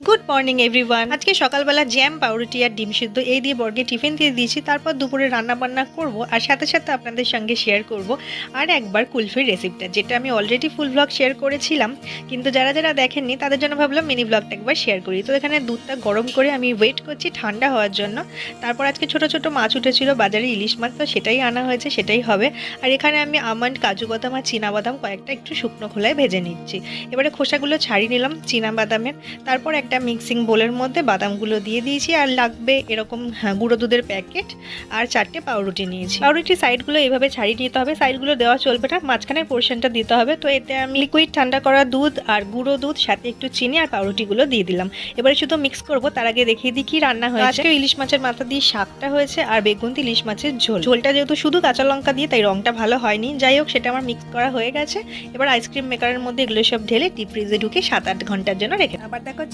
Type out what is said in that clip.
Good morning everyone. আজকে সকালবেলা jam, পাউরুটি আর ডিম সিদ্ধ এই দিয়ে বর্গে টিফিন দিয়ে দিয়েছি। তারপর দুপুরে রান্না বান্না করব আর সাথে সাথে আপনাদের সঙ্গে শেয়ার করব আর একবার কুলফির রেসিপিটা, যেটা আমি অলরেডি ফুল ব্লগ শেয়ার করেছিলাম, কিন্তু যারা যারা দেখেননি তাদের জন্য ভাবলাম মিনি ব্লগটা একবার শেয়ার করি। তো এখানে দুধটা গরম করে আমি ওয়েট করছি ঠান্ডা হওয়ার জন্য। তারপর আজকে ছোট ছোট মাছ উঠেছিল বাজারে, ইলিশ মাছ, তো সেটাই আনা হয়েছে, সেটাই হবে। আর এখানে আমি আমন্ড, কাজু বাদাম আর চীনা বাদাম কয়েকটা একটু শুকনো খোলায় ভেজে নিচ্ছি। এবারে খোসাগুলো ছাড়িয়ে নিলাম চীনা বাদামের। তারপর একটা মিক্সিং বোলের মধ্যে বাদামগুলো দিয়ে দিয়েছি, আর লাগবে এরকম গুঁড়ো দুধের প্যাকেট আর 4টে পাউরুটি নিয়েছি। পাউরুটির সাইডগুলো এভাবে ছাড়িয়ে নিতে হবে, সাইডগুলো দেওয়া চলবে না, মাঝখানের পোর্শনটা দিতে হবে। তো এতে আমি লিকুইড ঠান্ডা করা দুধ আর গুঁড়ো দুধ, সাথে একটু চিনি আর পাউরুটিগুলো দিয়ে দিলাম। এবারে শুধু মিক্স করব, তার আগে দেখিয়ে দিই কি রান্না হয়েছে। আজকে ইলিশ মাছের মাথা দিয়ে শাকটা হয়েছে আর বেগুনতি ইলিশ মাছের ঝোল। ঝোলটা যেহেতু শুধু কাঁচা লঙ্কা দিয়ে, তাই রংটা ভালো হয়নি। যাই হোক, সেটা আমার মিক্স করা হয়ে গেছে। এবার আইসক্রিম মেকারের মধ্যে এগুলো সব ঢেলে ডিপ ফ্রিজে ঢুকে 7-8 ঘন্টার জন্য রেখে। আবার দেখা হচ্ছে